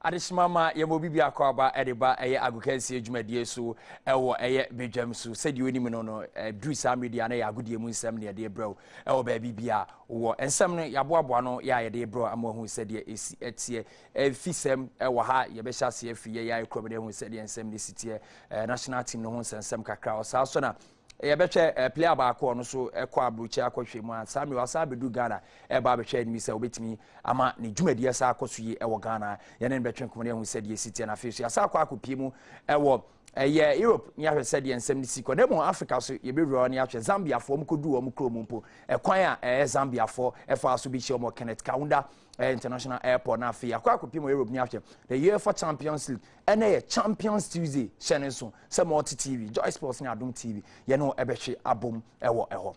Adishmama Yamobi Akwaba Ediba Agukensi Jumadie so Ewo Badwam so said you any no Drew Samedi and a good year Munsam near dear bro baby bia or and some Yabuano ya dear bro amo who said ye is etie fisem Ewaha Yabesha CF ya Cromede who said and Sem city national team no and some cacao Sasona Yabeche player back on so Equa Brucha Aquashima Samuel Sabedu Ghana Eba Beche me say obetimi ama ni Jumadie sa akosuye ewo Ghana yenen betwen komone hu said ye city na afisi asakwa akopiemu ewo Europe ni ahwe said ye nsem ni siko demo Africa so ye be ro ni ahwe Zambia fo mkodu o mkro mpo ekwan a Zambia fo efa so bi che mo Kenneth Kaunda international airport na afia akwa akopiemu Europe ni ahwe the UEFA Champions League ene Champions Tuesday channel so se multi TV Joy Sports ni Adom TV ye no ebehwe abom ewo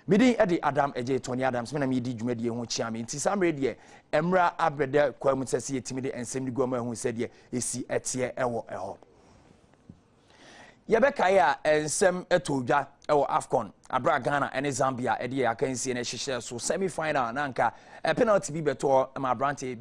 Midi edi Adam eje Tony Adams me na me di dwumadie ho chiame nti samre de emra abrede kwamu sese yetimi de ensem di goma ho sede esi etie ewo Yebeka ya ensem etodwa ewo AFCON abra Ghana ene Zambia edi akansi na hihye so semi final na nka penalty bi beto ma brante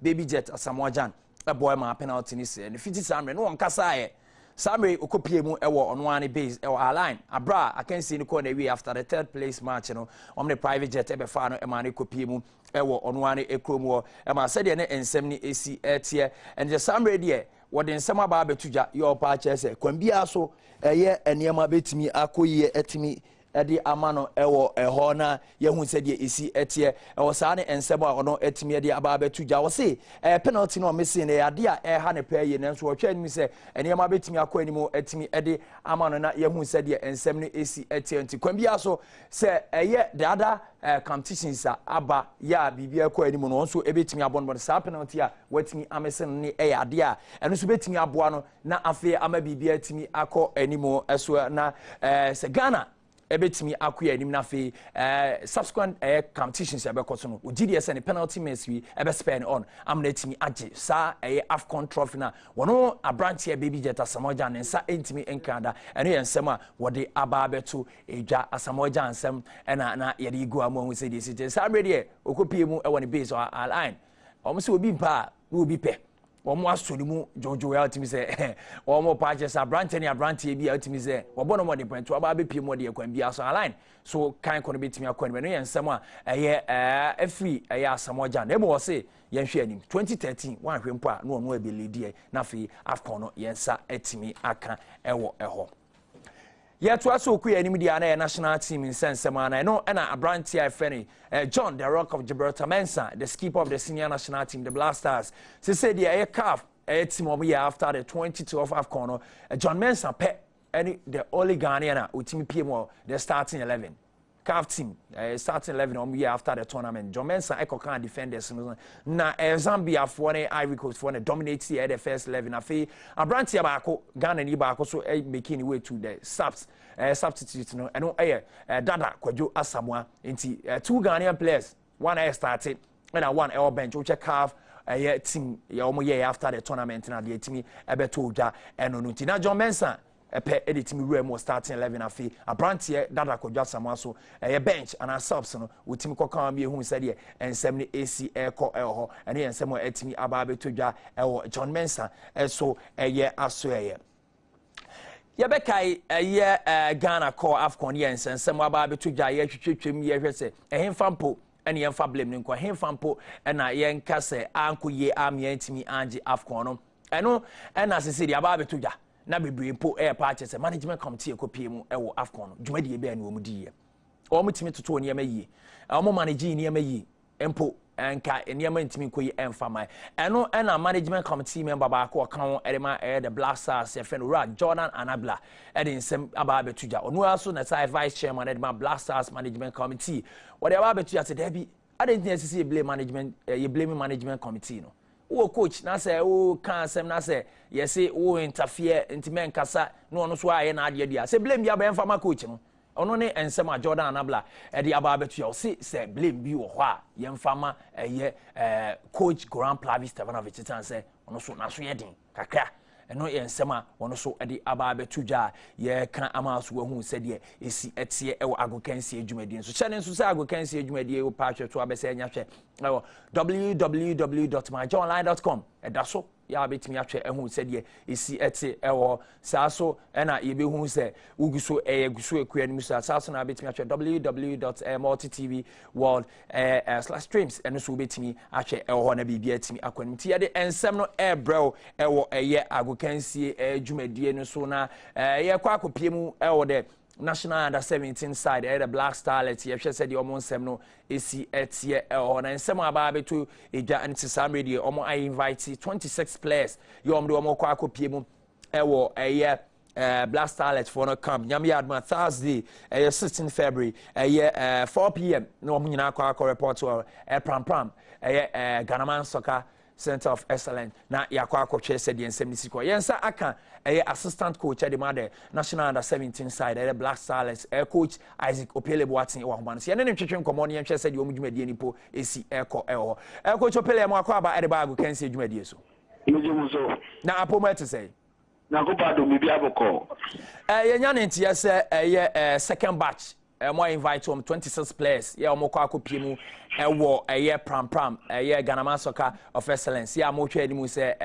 baby jet Samoa Jan boy ma penalty ni se ne fiti samre no nkasa ye Samre okopiemu ewo onwane base ewo align abra akansi ni ko na we after the third place match no the private jet ebefa no emane kopiemu ewo onwane ekromu ema said ne ensem ni esi etie and the samre de wode nsem aba betuja your pa chese kwambia so eye eniema betimi akoye etimi edi amano ewo eho na yehu sedie esi etie ewo saa ne ensem a ono etimi edi aba betuja wo se penalty no mesi ne ade a ha ne paye nanso wo twa ni se eniema betimi akọ animu etimi edi amano na yehu sedie ensem ne esi etie nti kwambia so se eye the other competitions aba ya bibia akọ animu no nso ebetimi abon saa penalty a watimi amesen ne ade a eno so betimi aboa no na afi ama bibia etimi akọ animu eso na se Ghana ebetimi akuya nim na fe subsequent competitions abekoso no ogidi ese ne penalty miss wi spend on amna etimi age sa AFCON trophy na wono abranche baby jet Asamoah ne nsa entimi enkada eno ye nsem a wode aba beto edwa Asamoah nsem na ye de go amu se de site sa brede okopie mu e woni base align omo se obi mpa na obi pe omo asori mu jojo ya timi se omo purchase branch ni branch e bi ya timi se obono mo de point aba be pie mo de kwan bi aso align so kan kono betimi akwan me no ye nsem a free Asamoah na ebo wo se ye hwe anim 2013 wan hwe mpo a no ono abeledi na fe AFCON no ye nsa etimi aka eho Yet was so queer any national team in Sensemana. No, and a branch Fanny, John, the Rock of Gibraltar Mensah, the skipper of the senior national team, the Blasters. She said the air calf, a team of year after the 22 of AFCON, John Mensah, the only Ghanaian with Team PMO, the starting 11. Calf team, starting 11 on year after the tournament. John Mensah, Echo can defenders. Na Zambia for an Ivory Coast for an dominates the first 11. A branch Yabako, Ghana Nibako, so making way to the substitute no eno Dada Kwajo Asamoah inti two Ghanaian players one started and one bench which calf team omo year after the tournament na the team ebeto oja eno no nti na John Mensah edit team we starting 11 afi abrantie Dada Kwajo Asamoah so bench and subs no with team kokan bi ehun said ensem ne AC eko ho eno ensem o etimi aba beto oja John Mensah so aso Yabekai Ghana call AFCON yen and some about betuja ye twetwem ye hwese ehemfampo ene yemfa blame nko ehemfampo na yen kase anko ye amia ntimi anje AFCON no eno na sese dia ba betuja na bebrempo party se management committee ekopie mu ewo AFCON no dwumadi be na omudi ye o mutimi toto ne yemayi o mo manage ne yemayi empo enka eniyama ntimi koyi enfama eno na management committee member ba ko kan edema the Blasters friend Rad Jordan Anabla edin sem aba betuja onu aso na sai vice chairman edema Blasters management committee what aba betuja say debi adenti sisi blame management you blame management committee no wo coach na say wo kan sem na say yes wo interfere ntime nkasa no ono so aye na ade dia say blame bia ba enfama coach no ono ne ensema Jordan Anabla edi aba betu o se blame bi wo ho a yemfama coach Grand Plavis Stevanovic tan se ono so na so yedin kakra ɛno yɛ nsɛm a wɔn so de aba abɛto dwa yɛ kan ama so wahu sɛdeɛ esi ɛteɛ ɛwɔ agokansi adwumadie nso hyɛ ne nso sɛ agokansi adwumadie wo pa atwɛto abɛsɛ anya hwɛ ɛwɔ www.myjoyonline.com ɛda so ya betimi atwe ehu sedie esi ete ewo saa so na yebehu se uguso guso ekua ni musa saa so na betimi atwe www.multitvworld/streams eno so betimi atwe ewo na bibia timi akwanim ti ye ensem no brɛw ewo eye agokansie adwumadie no so na ye kwa akopiem ewo de National Under 17 side, the Black Starlets, you said the almost no AC etie on and some about to a and some radio. I invite 26 players. You am do more quaco piemo a year Black Starlets for no camp. Yami Adma Thursday, 16 February, a year 4 p.m. No Munina Quaco report to a pram, a Ganaman soccer. Center of Excellence na yakwa coach said the 76 yensa aka assistant coach at the mother National Under 17 side Black Starlets coach Isaac Opele Boatin wa homan se ne twetwe nkomo ne yenhwe said the omdwumadie nipo esi eko coach Opele mo akwa ba Edebago kansi adwumadie so na apoma to say na go Badwam bi aboko yenya ne ntia se second batch mo invite 26 players ye mo kwa kopiemu ewo pram Ghana Soccer of Excellence ya mo twa edi mu se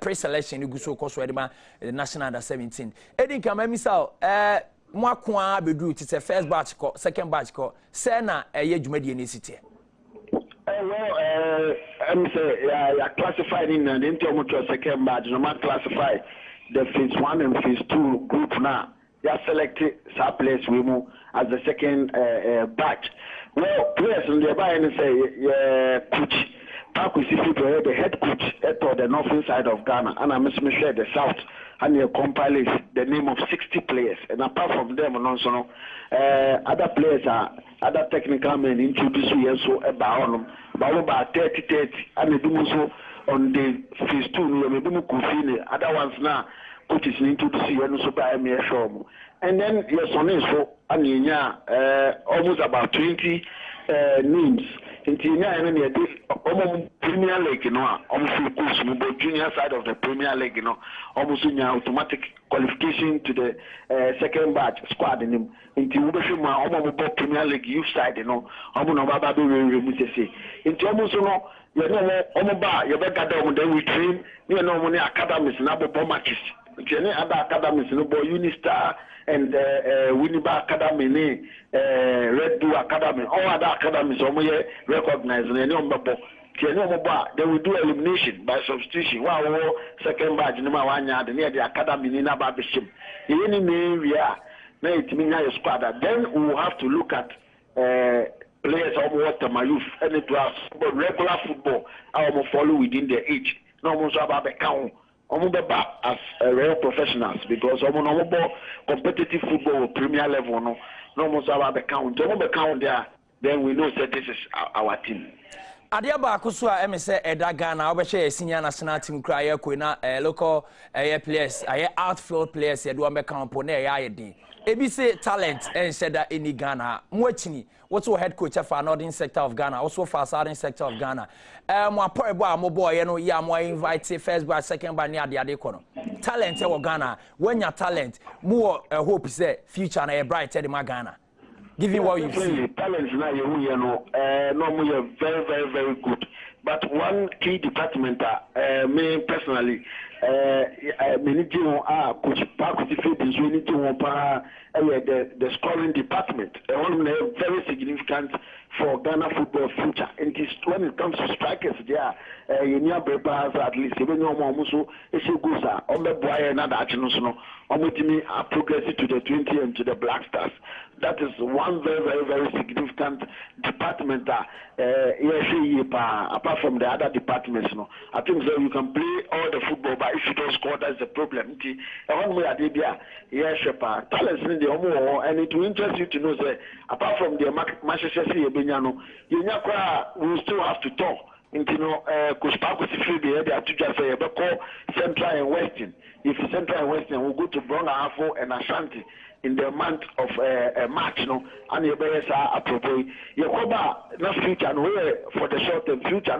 pre-selection iguso koso edema National Under 17 edi kama misal mo akwa bedu ti se first batch ko second batch ko se na dwumadie ne sitie I'm say ya classified in the into second batch no man classify the phase 1 and phase 2 group now. They are selected place we move as the second batch. Well, players in the buy and say coach Pakusifi, the head coach at the northern side of Ghana, and I'm share the south, and you compile the name of 60 players. And apart from them, also other players are other technical men introduced here so about 30, and they do so on the phase 2. Maybe other ones now. Coaches need to see and so by me show. And then your son is so almost about 20 names. In the Premier League, you know, almost junior side of the Premier League, you know, almost in automatic qualification to the second batch squad in him. Into almost Premier League youth side, you know, almost into almost you know, you better then we train, you know, when academies and abo matches. Jenny other academies, no boy Unistar and Winneba Academy, Red Bull Academy, all other academies recognized and then we do elimination by substitution. Wow, second batch number 1 yard near the academy in Ababishim. Any name we are now it means your squad. Then we will have to look at players of water my youth and it was regular football. I will follow within their age. No more about the count. As real professionals because competitive football Premier level no more about the count. There, then we know that this is our team. Adia ba kuso a eme se Ghana obehwe senior national team kra ye ko na local players outfield players ye do ameka mpo na ye din ebi say talent ensheda any Ghana mwachini what's your head coach for northern sector of Ghana also for southern sector of Ghana mo apoebo a mo boy no ya mo invite first batch second batch ni ade ko no talent e wo Ghana when your talent mo hope say future na e bright e ma Ghana. Give you what you see. Talents now, you know, normally very, very, very good. But one key department, me personally, coach the scoring department, very significant for Ghana football future. And when it comes to strikers, there, you need at least even no progress to the 20 and to the Black Stars. That is one very, very, very significant department. Apart from the other departments, no, I think so you can play all the football, but if you don't score, that's the problem. Talents in the and it will interest you to know that apart from the Manchester City, we still have to talk. Coach Pakusifi they are to just say Central and Western. If Central and Western will go to Brona Afo and Ashanti in the month of March, and you better appropriate. You cover not future and for the short term future,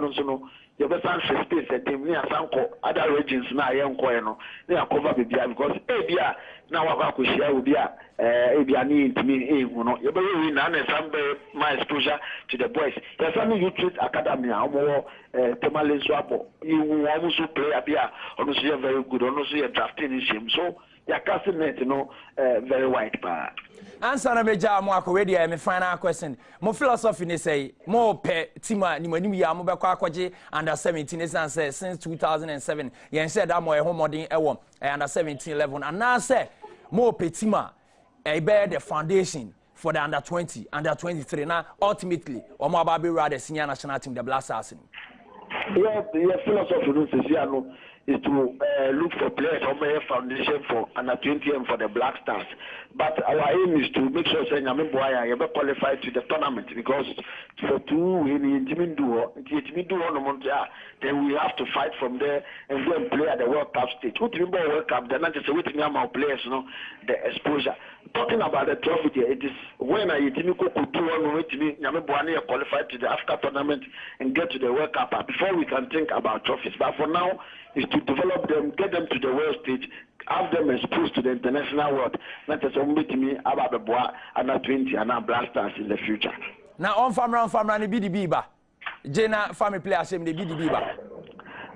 you be san space a team near Sanko, other regions now, young coino, they are covered with because Abia now I could share with Abia need to me, you know, you better win and some my exposure to the boys. There's some youth academy, more Tamale Swapo, you almost play Abia, honestly, very good, honestly, a drafting him. So, your casting, you know, very white bar. Answer na meja mo akwedi e me final question. Mo philosophy ne say mo pe tima ni manim ya mo be kwa akwaje under 17 is say since 2007 yen said that mo e homodin e wo under 17 level and now say mo pe tima e be the foundation for the under 20 under 23 now ultimately o mo aba be rather senior national team the Blasters. Yeah, the philosophy is to look for players on the foundation for under 20 and for the Black Stars. But our aim is to make sure that you are qualified to the tournament because for two then we have to fight from there and go and play at the World Cup stage. What you World Cup, then not just waiting our players, you know, the exposure. Talking about the trophy, it is when I qualified to the Africa tournament and get to the World Cup before we can think about trophies. But for now, is to develop them, get them to the world stage, have them exposed to the international world. Not just only to me about the boy under 20 and now Blasters in the future. Now on farm run be the Biba. Jena family players the Biba.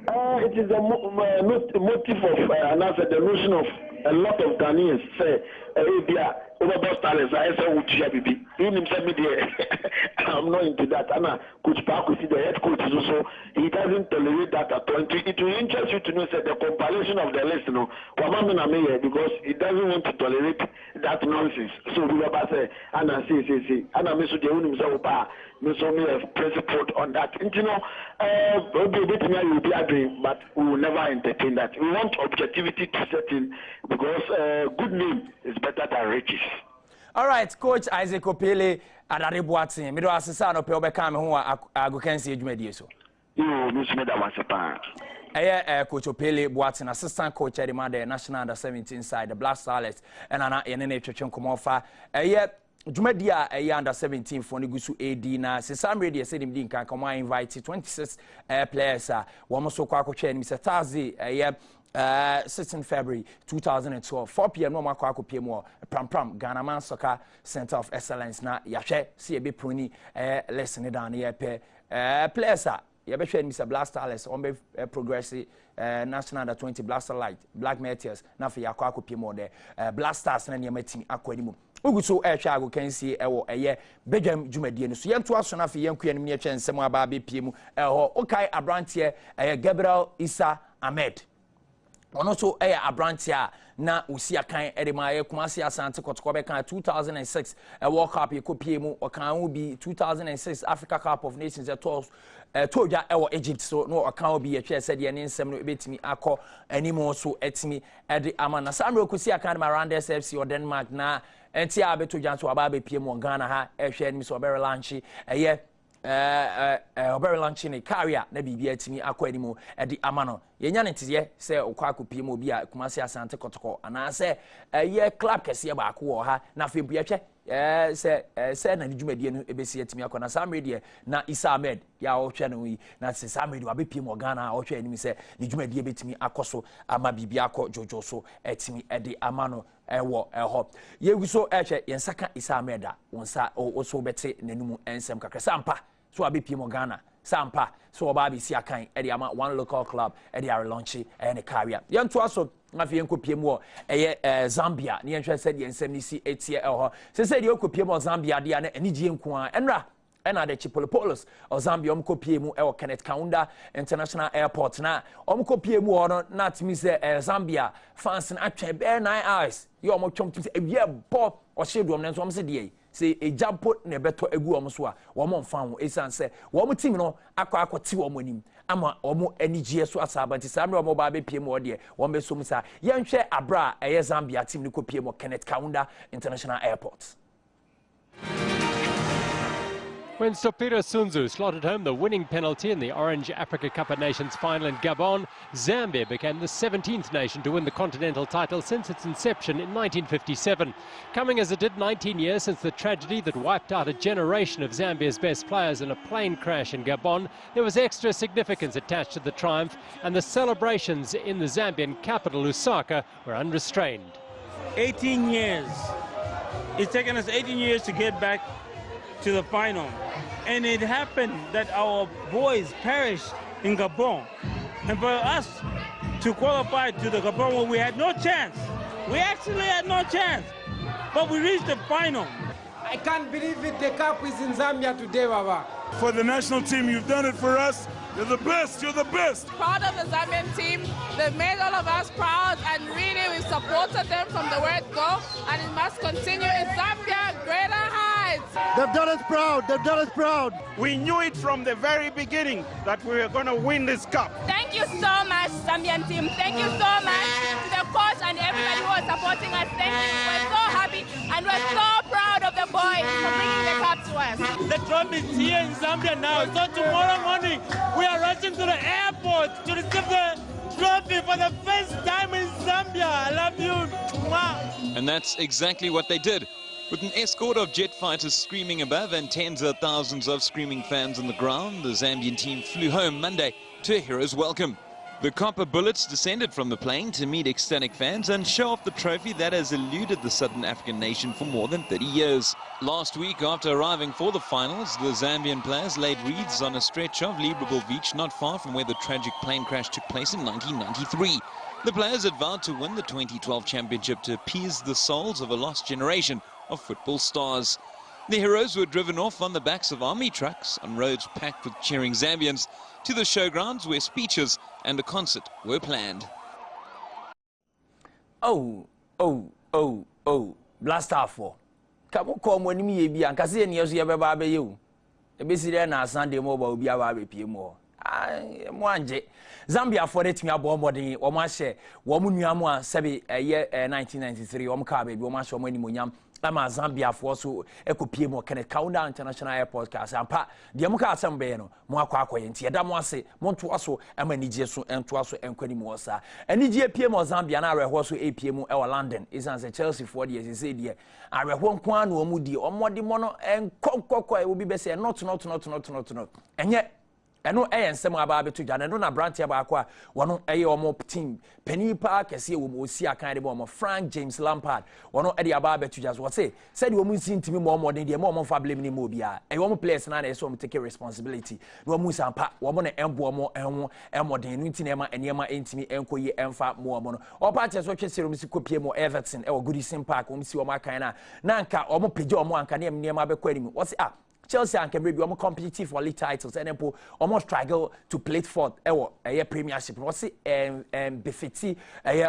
It is a motive of the notion of a lot of Ghanaians say overboard talents. I say would you I'm not into that. Anna Coach Park, the head coach is also he doesn't tolerate that at all. It will interest you to know that the compilation of the list, because he doesn't want to tolerate that nonsense. So we are say Anna say Anna miss the himself miss only a principled on that. And you know, will be agreeing, but we will never entertain that. We want objectivity to set in because good name is better than riches. All right, Coach Isaac Opele Adare Boatin. Me do asesa no pe obeka me ho agokansi adwumadie so. You miss me that once upon. Coach Opele Boatin, assistant coach at the national under 17 side, the Black Stars, and ana yenene twetwen komofa. Jumadia under 17 for Nigusu AD na se some radio said him dinka come invite 26 players one so kwa ko chain Mr. Thursday 16 February 2012 4 p.m. no makwa ko pm pram Ghana Man Soccer Center of Excellence na yahwe se ebe proni lesson down here pe players ye be hwe Mr. Blasters on be progress national under 20 Blaster Light Black Meteors na for yakwa ko pm there Blasters na ne matimi akwanimu Uguso Chago can see Badwam Jumadie no so yento aso na fe yanku yanim ne twa nsem aba be pie mu okay abrantie Gabriel Isa Ahmed ono so abrantie na usi akan edema Kumasi Asante Kotoko be kan 2006 World Cup ekopie mu okan bi 2006 Africa Cup of Nations toja Egypt so no okan bi yetwe said ye ne nsem no ebetimi akọ animo so etimi ede amana Samuel kusi akan Marandes FC or Denmark na enti abeto janso ababe pie mu Ghana ha ehwe ni so obere lunch obere lunch ni career na bibia etimi akọ animo ede amano yenya ne tiye se okwa akopie mu obi a Kumasi Asante Kotoko ana se club kese ba akọ wo ha na fe bua hwe se na djumadie no ebesi etimi akọ na Sam Radio na Isa Ahmed ya o hwe no yi na se Sam Radio abepie mu Ghana o hwe animi se djumadie betimi akoso ama bibia akọ jojo so etimi ede amano ewo eho yeguso ehwe yensaka Isa Ahmed a wonsa o so bete nanumu ensem kakra sampa so abepie mu Ghana sampa so oba bi si akan ede ama one local club ede are launching and career yento aso afi yenkopie mu Zambia ne yenhwe said yensem ni si etie eho se said yekopie mu Zambia de na anigye nko a enra ena de Chipolopolis o Zambia omkopie mu Kenneth Kaunda International Airport na omkopie mu no na timi se Zambia fans na atwe be 9 hours yo omotwom timi se ewie bo o hyeduom ne so omse de se ejampo ne beto egu omso a wo mo mfa ho esan se wo mo team no akoti wo mo anim ama wo mo anigye so asabanti samre wo mo ba be pie mu ode wo be so msa yenhwe abra Zambia team ni kopie mu Kenneth Kaunda International Airport. When Sopira Sunzu slotted home the winning penalty in the Orange Africa Cup of Nations final in Gabon, Zambia became the 17th nation to win the continental title since its inception in 1957. Coming as it did 19 years since the tragedy that wiped out a generation of Zambia's best players in a plane crash in Gabon, there was extra significance attached to the triumph, and the celebrations in the Zambian capital, Lusaka, were unrestrained. 18 years. It's taken us 18 years to get back to the final. And it happened that our boys perished in Gabon. And for us to qualify to the Gabon where we had no chance, we actually had no chance, but we reached the final. I can't believe it, the cup is in Zambia today, Baba. For the national team, you've done it for us. You're the best, you're the best. Proud of the Zambian team. They've made all of us proud, and really we supported them from the word go, and it must continue in Zambia, greater heights. They've done us proud, they've done us proud. We knew it from the very beginning that we were going to win this cup. Thank you so much, Zambian team. Thank you so much to the coach and everybody who was supporting us. Thank you. We're so happy and we're so proud of the boys for bringing the cup to us. The trophy is here in Zambia now, so tomorrow morning we are rushing to the airport to receive the trophy for the first time in Zambia. I love you. Mwah. And that's exactly what they did. With an escort of jet fighters screaming above and tens of thousands of screaming fans on the ground, the Zambian team flew home Monday to a hero's welcome. The copper bullets descended from the plane to meet ecstatic fans and show off the trophy that has eluded the Southern African nation for more than 30 years. Last week, after arriving for the finals, the Zambian players laid wreaths on a stretch of Libreville Beach not far from where the tragic plane crash took place in 1993. The players had vowed to win the 2012 championship to appease the souls of a lost generation of football stars. The heroes were driven off on the backs of army trucks on roads packed with cheering Zambians to the showgrounds where speeches and a concert were planned. Oh, Blaster 4. Come on, when me be and Cassie and Yosi ever barbe you. A busy there now Sunday mobile be a barbe more. Mwanje Zambia for it me abo modern o ma share wo munuamu a sebe year 1993 o mka baby o ma share mo animonyam ama Zambia for so ekopie mo Kenneth Kaunda International Airport cars ampa de mo ka asem be no mo akwa akoye nti eda mo ase mo nto aso ama nigye so ento aso enkwani mo osa anigye pie mo Zambia na areho so epie mu e wa London isanse Chelsea for de yesi de areho nko anu o mu di o modi mo no enkokoko e obi be say not enye eno ensem aba abeto dwa no na branch aba akwa wono omo team penipa kese wo mo si akan de mo Frank James Lampard wono de aba abeto dwa so say said wo mu si ntimi mo modern de mo fa blame ni mo bia wo mo players na na so mo take responsibility no mo sampa wo mo na embo mo enwo modern ntini ema enema entimi enkoyi emfa mo no opa che so twese rom si kopie mo Everton wo Goodison Park wo si wo akan na nka wo mo peje wo anka na enema abekwa ni wo say Chelsea and Cambridge be competitive for league titles and then almost struggle to play for a premiership. What's it befiti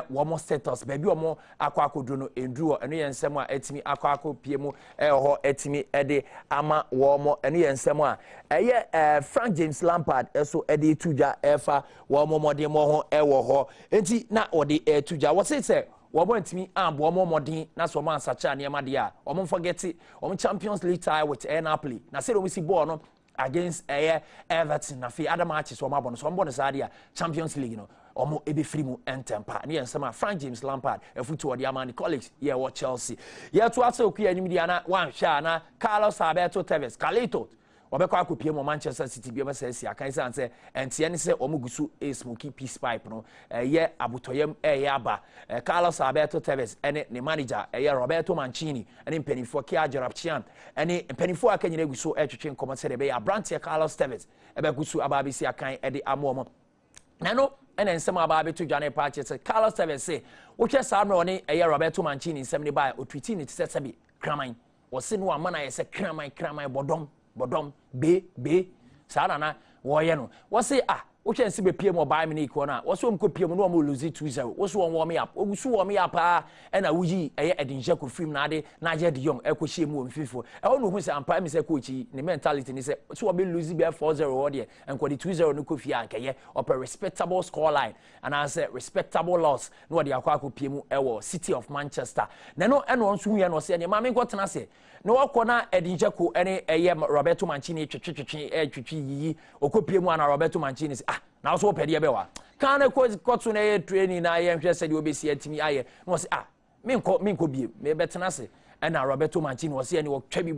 one status baby omo akwa do no enduro eno yensem a etimi akwa piemu ho etimi ede ama wo eno yensem a Frank James Lampard so ede tuja efa wo modern mo ho ho enti na ode tuja what's it say Wobo ntimi ambo omo modern na so man sacha na ema de a omo forget it omo Champions League tie with Napoli na say omo si ball no against Everton na fi other matches omo abon so omo no sa de a Champions League no omo ebe free mu entempa na yensema Frank James Lampard efutu ode amani college ye wo Chelsea ye to asa okuya nim dia na wan hwa na Carlos Alberto Tevez Carlito obekwa akopie mo Manchester City bi obesa sia kan say entie ne say omugusu a smoky peace pipe no ye abotoyem ye aba Carlos Alberto Tevez ene ne manager ye Roberto Mancini ene mpenifo Kia Jarapchian ene mpenifo akanyina gusu etwetwe nkomo se de be Brandt Carlos Tevez ebe gusu aba bi sia kan ede amomo nano ene nsem aba abeto dwane pache se Carlos Tevez say wo hwe sa no ne ye Roberto Mancini nsem ne ba o tweet ni tse sebe kraman wo se no amana ye se kraman bodom be sana na wo ye no wo say Which is a PM or Bayern Munich corner. What's one could PM no more lose it 2-0. What's one warm me up? What's warm me up? And I would a Dinjaku film Nade, Niger de Young, Echo Shimu and FIFA. I don't know who's a prime minister coach, the mentality is so I'll be losing bear 4-0 order and quality 2-0 no Kofianka, or a respectable scoreline. And I said respectable loss. No, the Aquaco PM Ewo, City of Manchester. Nano and on Suyan was saying, Mammy got to say. No corner Edinjaku any Roberto Mancini chichi or PM1 Roberto Mancini. Now so pedia bewa. Can I cause training I am just said you be see to me I was min could be me better nase. And now Roberto Mancini was saying you Trebi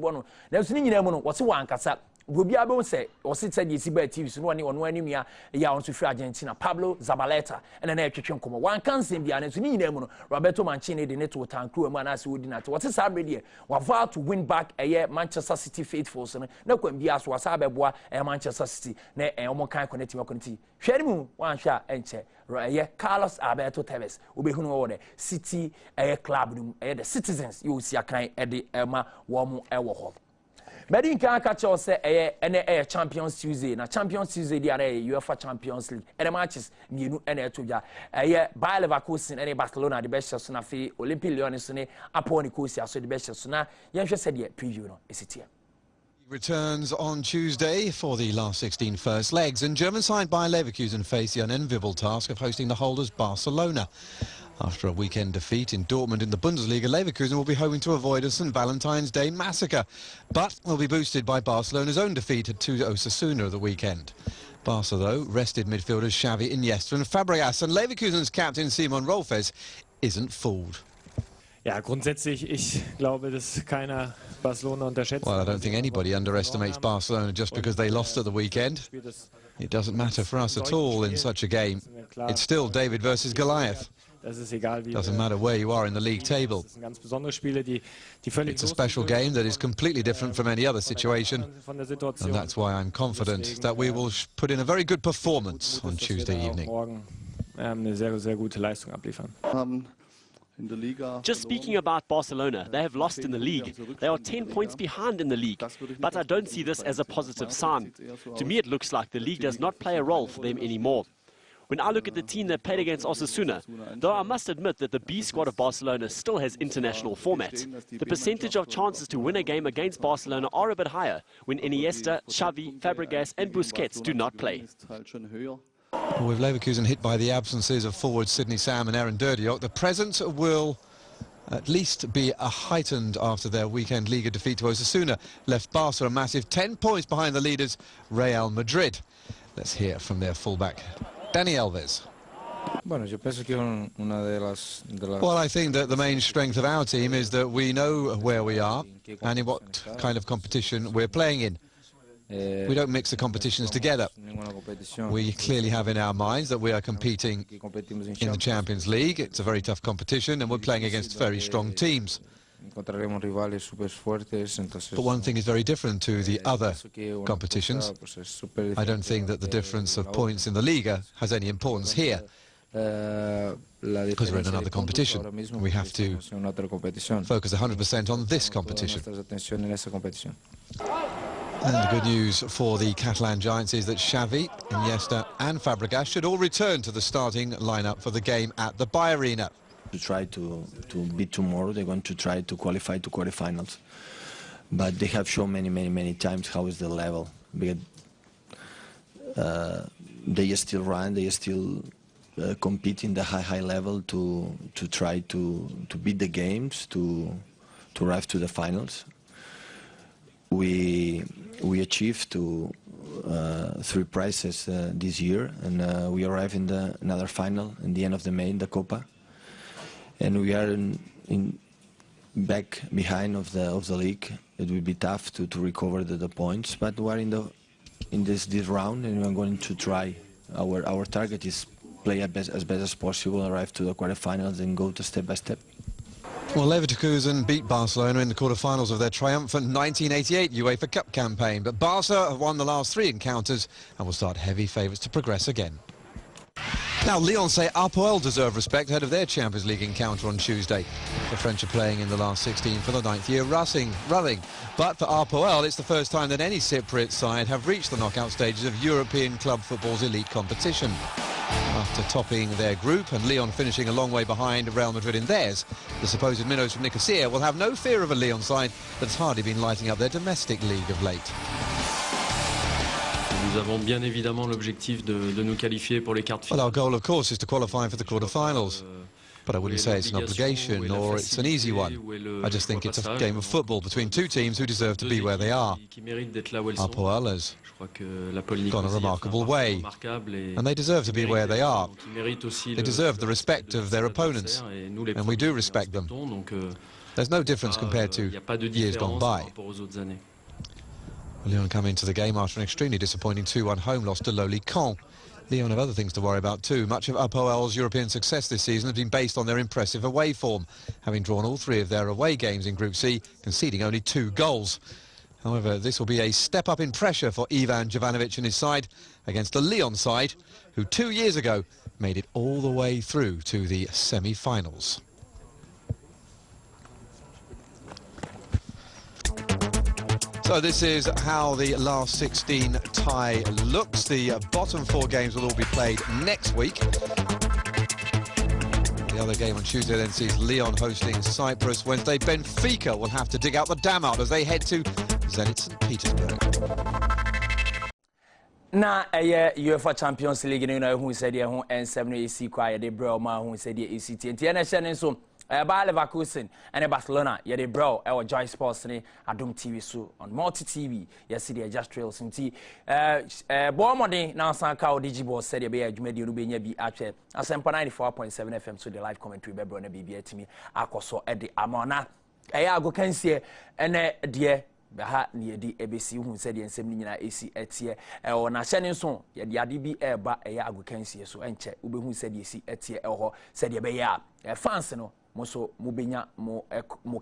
Bono. There's no what's one cassa. Will be able to say, or sit said you see by TV, so one on ya on to Argentina, Pablo Zabaleta, and an action come. One can't seem the honest to Roberto Mancini, the network and crew, and Manas would not. What is our idea? We're about to win back a year Manchester City faithful, no can be as was Abeboa and Manchester City, ne and more kind connecting community. Sherimu, one shot and check. Right, Carlos Alberto Tevez will be order City a club, the citizens, you see a kind at the Emma Warm Ewo. Medin can catch us a Champions Tuesday. Now Champions Tuesday they are UEFA Champions League. And the matches Mienu and Etuja. Bayer Leverkusen and Barcelona the best chance na fi Olympic Lyon so ne APOEL Nicosia so the best chance na. Yen said the preview no is it here. Returns on Tuesday for the last 16 first legs, and German side Bayer Leverkusen face the unenviable task of hosting the holders Barcelona. After a weekend defeat in Dortmund in the Bundesliga, Leverkusen will be hoping to avoid a St. Valentine's Day massacre, but will be boosted by Barcelona's own defeat at 2 Osasuna of the weekend. Barca, though, rested midfielders Xavi, Iniesta and Fabregas, and Leverkusen's captain Simon Rolfes isn't fooled. Ja, grundsätzlich, ich glaube, dass keiner Barcelona unterschätzt. Well, I don't think anybody underestimates Barcelona just because they lost at the weekend. It doesn't matter for us at all in such a game. It's still David versus Goliath. Doesn't matter where you are in the league table. It's a special game that is completely different from any other situation, and that's why I'm confident that we will put in a very good performance on Tuesday evening. Just speaking about Barcelona, they have lost in the league. They are 10 points behind in the league, but I don't see this as a positive sign. To me, it looks like the league does not play a role for them anymore. When I look at the team that played against Osasuna, though I must admit that the B squad of Barcelona still has international format, the percentage of chances to win a game against Barcelona are a bit higher when Iniesta, Xavi, Fabregas and Busquets do not play. With Leverkusen hit by the absences of forwards Sidney Sam and Aaron Derdiok, the present will at least be heightened after their weekend Liga defeat to Osasuna left Barca a massive 10 points behind the leaders Real Madrid. Let's hear from their fullback Dani Alves. Well, I think that the main strength of our team is that we know where we are and in what kind of competition we're playing in. We don't mix the competitions together. We clearly have in our minds that we are competing in the Champions League. It's a very tough competition and we're playing against very strong teams. But one thing is very different to the other competitions. I don't think that the difference of points in the Liga has any importance here, because we're in another competition. We have to focus 100% on this competition. And the good news for the Catalan Giants is that Xavi, Iniesta and Fabregas should all return to the starting lineup for the game at the Bayer Arena. To try to beat tomorrow, they're going to try to qualify to quarterfinals. But they have shown many times how is the level. Because, they still run, they still compete in the high level to try to beat the games, to arrive to the finals. We achieved 3 prizes this year, and we arrive in another final in the end of the May in the Copa. And we are back behind of the league. It will be tough to recover the points, but we are in this round, and we are going to try. Our target is play as best as possible, arrive to the quarterfinals, and go to step by step. Well, Leverkusen beat Barcelona in the quarterfinals of their triumphant 1988 UEFA Cup campaign, but Barca have won the last 3 encounters and will start heavy favourites to progress again. Now, Lyon say APOEL deserve respect ahead of their Champions League encounter on Tuesday. The French are playing in the last 16 for the 9th year running. But for APOEL, it's the first time that any Cypriot side have reached the knockout stages of European club football's elite competition. After topping their group and Lyon finishing a long way behind Real Madrid in theirs, the supposed minnows from Nicosia will have no fear of a Lyon side that's hardly been lighting up their domestic league of late. Nous avons bien évidemment l'objectif de nous qualifier pour les quarts de finale. Well, our goal, of course, is to qualify for the quarterfinals. But I wouldn't say it's an obligation or it's an easy one. I just think it's a game of football between two teams who deserve to be where they are. APOEL has gone a remarkable way, and they deserve to be where they are. They deserve the respect of their opponents, and we do respect them. There's no difference compared to years gone by. Lyon come into the game after an extremely disappointing 2-1 home loss to lowly Caen. Lyon have other things to worry about too. Much of APOEL's European success this season has been based on their impressive away form, having drawn all 3 of their away games in Group C, conceding only 2 goals. However, this will be a step up in pressure for Ivan Jovanovic and his side against the Lyon side, who 2 years ago made it all the way through to the semi-finals. So this is how the last 16 tie looks. The bottom 4 games will all be played next week. The other game on Tuesday then sees Lyon hosting Cyprus. Wednesday, Benfica will have to dig out the dam out as they head to Zenit St. Petersburg. Na UEFA Champions League who said who N7 AC quiet the bro ma who said ACT and TNS so Bayer Leverkusen and Barcelona yeah the bro our Joy Sports ni Adom TV so on multi TV yesterday just trails nti Boamode na sanka odigi boss said be adwumadi no benya bi atwe asempa 94.7 FM so the live commentary be bro na bibia timi akoso e de amona ago kansie ene de ha ni edi ebesi hu said ensem ni nyina esi etie o na hye ne so ye de ade bi eba ago kansie so enche ubehu said esi etie ho said ye be ya fans no moso mubenya mo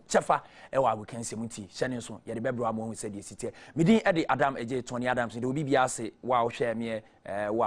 chefa ewa agokanse muti hyene so ye de bebro amo hu said esi tie midin e de Adam eje Tony Adams de obi bia se wa wo hwe me wa